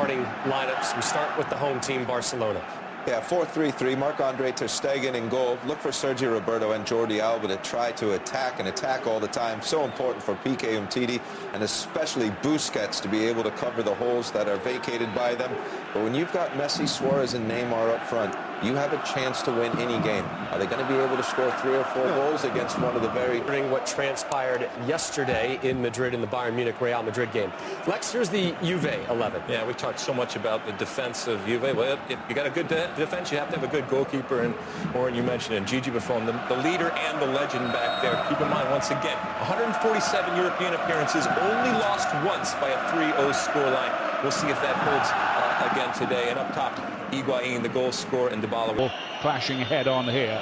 starting lineups. We start with the home team, Barcelona. Yeah, 4-3-3, Marc-Andre ter Stegen in goal. Look for Sergio Roberto and Jordi Alba to try to attack all the time. So important for Piqué Umtiti and especially Busquets to be able to cover the holes that are vacated by them. But when you've got Messi, Suarez and Neymar up front, you have a chance to win any game. Are they going to be able to score 3 or 4 goals against one of the very... What transpired yesterday in Madrid in the Bayern Munich-Real Madrid game. Lex, here's the Juve 11. Yeah, we talked so much about the defense of Juve. Well, if you got a good defense, you have to have a good goalkeeper. And Warren, you mentioned it, Gigi Buffon, the leader and the legend back there. Keep in mind, once again, 147 European appearances, only lost once by a 3-0 scoreline. We'll see if that holds again today. And up top, Higuain, the goal scorer, and Dybala. Clashing head on here.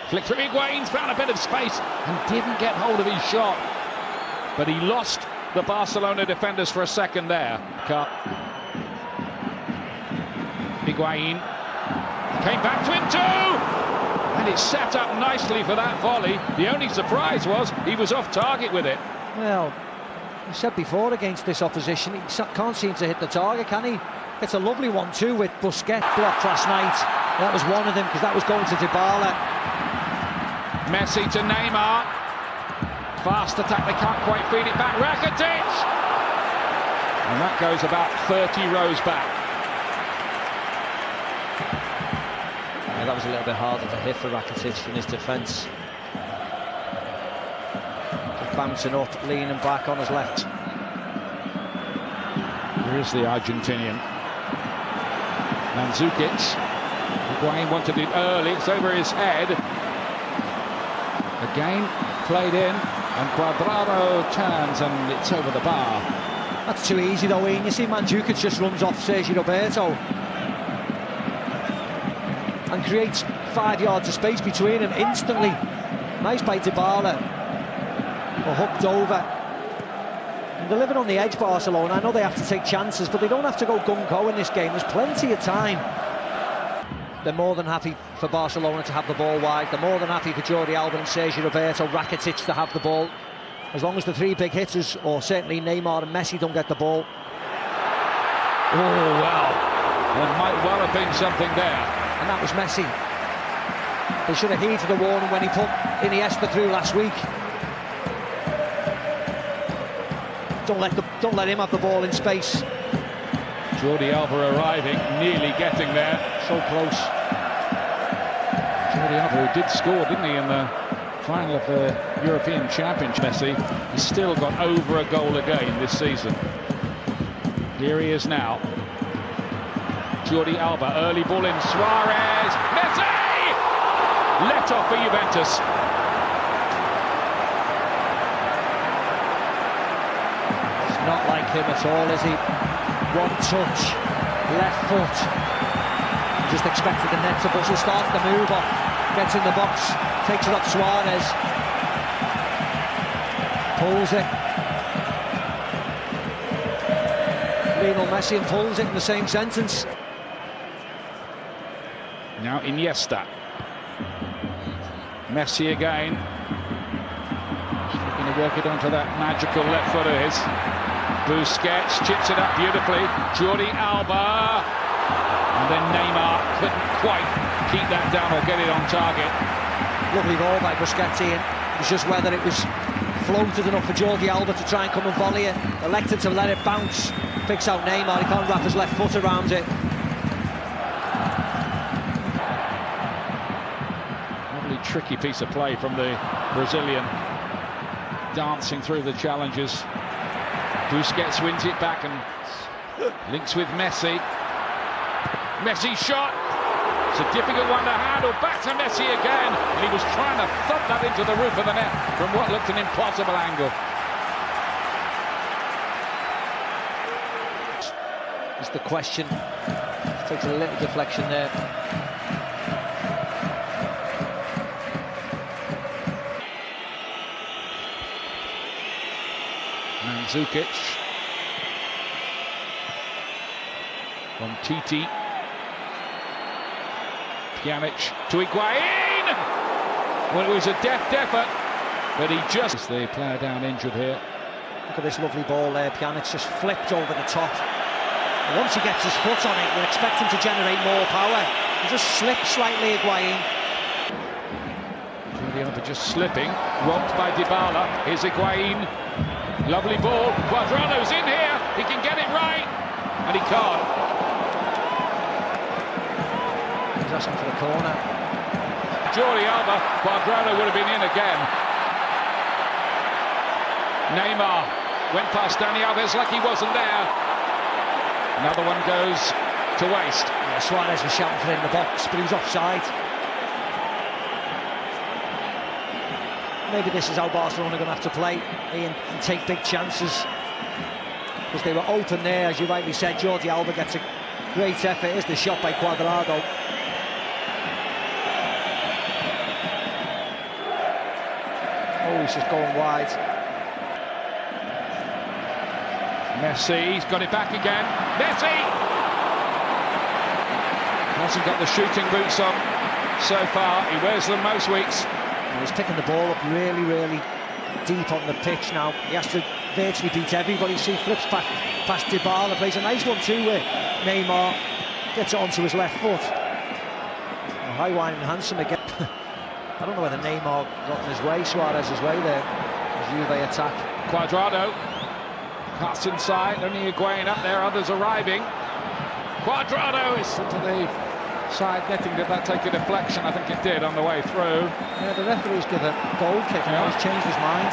Flick from Higuain's found a bit of space and didn't get hold of his shot. But he lost the Barcelona defenders for a second there. Higuain came back to him too! And it's set up nicely for that volley. The only surprise was he was off target with it. Well, I said before against this opposition, he can't seem to hit the target, can he? It's a lovely one too with Busquets blocked last night. That was one of them because that was going to Dybala. Messi to Neymar. Fast attack, they can't quite feed it back. Rakitic! And that goes about 30 rows back. Yeah, that was a little bit harder to hit for Rakitic in his defence. Just bouncing up, leaning back on his left. Here is the Argentinian. Mandzukic. Higuain wanted it early, it's over his head. Again, played in, and Cuadrado turns, and it's over the bar. That's too easy though, Ian. You see Mandzukic just runs off Sergio Roberto and creates 5 yards of space between them instantly. Nice by Dybala. Or hooked over. And they're living on the edge, Barcelona. I know they have to take chances, but they don't have to go gung-ho in this game. There's plenty of time. They're more than happy for Barcelona to have the ball wide. They're more than happy for Jordi Alba and Sergio Roberto, Rakitic to have the ball. As long as the 3 big hitters, or certainly Neymar and Messi, don't get the ball. Oh, well. There might well have been something there. And that was Messi. They should have heeded the warning when he put Iniesta through last week. Don't let him have the ball in space. Jordi Alba arriving, nearly getting there. So close. Jordi Alba, who did score, didn't he, in the final of the European Championship. Messi, he's still got over a goal a game this season. Here he is now. Jordi Alba, early ball in. Suarez, Messi! Let off for Juventus. It's not like him at all, is he? One touch, left foot. Just expected the net to bustle, starts the move off, gets in the box, takes it up Suarez. Pulls it. Lionel Messi and pulls it in the same sentence. Now Iniesta. Messi again. Going to work it onto that magical left foot of his. Busquets chips it up beautifully. Jordi Alba. And then Neymar couldn't quite keep that down or get it on target. Lovely ball by Busquets, Ian. It was just whether it was floated enough for Jordi Alba to try and come and volley it. Elected to let it bounce. Picks out Neymar. He can't wrap his left foot around it. Tricky piece of play from the Brazilian, dancing through the challenges. Busquets wins it back and links with Messi. Messi shot. It's a difficult one to handle. Back to Messi again, and he was trying to thump that into the roof of the net from what looked an impossible angle. It's the question. Takes a little deflection there. Mandzukic. From Titi. Pjanic to Higuain! Well, it was a deft effort, but he just... The player down injured here. Look at this lovely ball there. Pjanic just flipped over the top. Once he gets his foot on it, we'll expect him to generate more power. He just slips slightly, Higuain. Julian just slipping, robbed by Dybala. Here's Higuain. Lovely ball. Cuadrado's in here. He can get it right, and he can't. He's asking for the corner. Jordi Alba. Cuadrado would have been in again. Neymar went past Dani Alves like he wasn't there. Another one goes to waste. Yeah, Suarez was shouting for it in the box, but he was offside. Maybe this is how Barcelona are going to have to play, Ian, and take big chances. Because they were open there, as you rightly said. Jordi Alba gets a great effort. Here's the shot by Cuadrado. Oh, he's just going wide. Messi, he's got it back again. Messi! Hasn't got the shooting boots on so far. He wears them most weeks. He's picking the ball up really, really deep on the pitch now. He has to virtually beat everybody. See, flips past Dybala, plays a nice one too where Neymar gets it onto his left foot. High-wine and handsome again. I don't know whether Neymar got in his way, Suarez's way there. As Juve attack. Cuadrado cuts inside, only Higuain up there, others arriving. Cuadrado is into the side netting. Did that take a deflection? I think it did on the way through. Yeah, the referee's given a goal kick and he's changed his mind.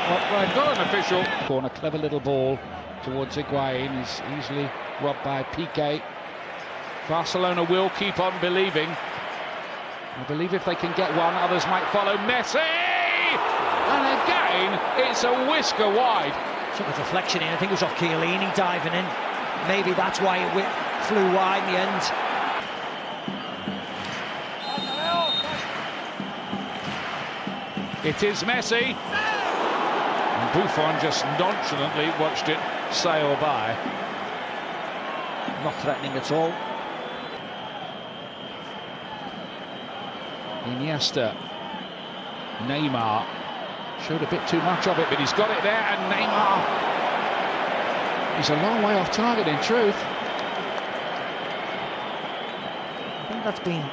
Well, they've got an official. Corner, clever little ball towards Higuain. He's easily robbed by Piqué. Barcelona will keep on believing. I believe if they can get one, others might follow. Messi! And again, it's a whisker wide. Took a deflection in. I think it was off Chiellini diving in. Maybe that's why it flew wide in the end. It is Messi. And Buffon just nonchalantly watched it sail by. Not threatening at all. Iniesta. Neymar. Showed a bit too much of it, but he's got it there, and Neymar. He's a long way off target, in truth. I think that's been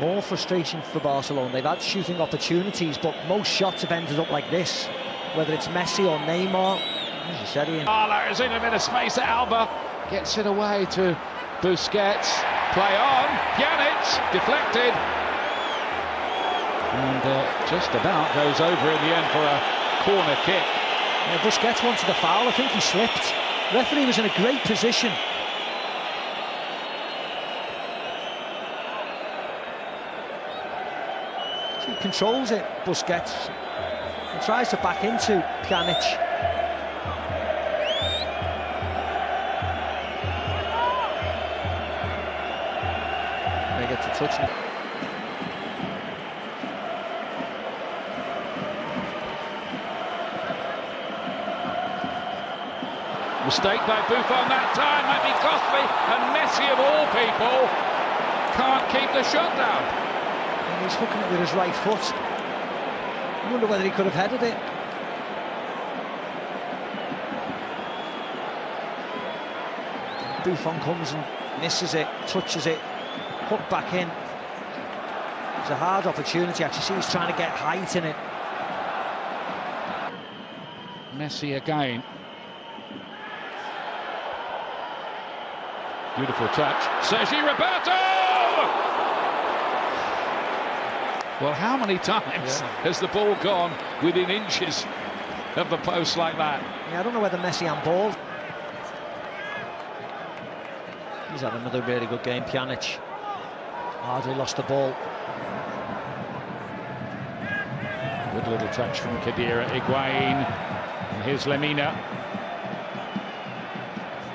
more frustration for Barcelona. They've had shooting opportunities, but most shots have ended up like this. Whether it's Messi or Neymar, as you said, Ian. Alba is in a bit of space at Alba. Gets it away to Busquets. Play on. Pjanic, deflected. And just about goes over in the end for a corner kick. Yeah, Busquets wanted the foul. I think he slipped. Referee was in a great position. He controls it, Busquets, and tries to back into Pjanic. They get to touch him. Mistake by Buffon that time might be costly, and Messi of all people can't keep the shot down. And he's hooking it with his right foot. I wonder whether he could have headed it. Buffon comes and misses it, touches it, hook back in. It's a hard opportunity. Actually, see, he's trying to get height in it. Messi again. Beautiful touch. Sergi Roberto! Well, how many times has the ball gone within inches of the post like that? Yeah, I don't know whether Messi handballed. He's had another really good game, Pjanic. Hardly lost the ball. Good little touch from Khedira. Higuain. And here's Lemina.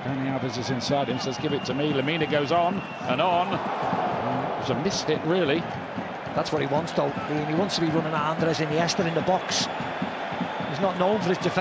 Dani Alves is inside him, says, give it to me. Lemina goes on and on. It was a mishit, really. That's what he wants, though. He wants to be running at Andres Iniesta in the box. He's not known for his defence.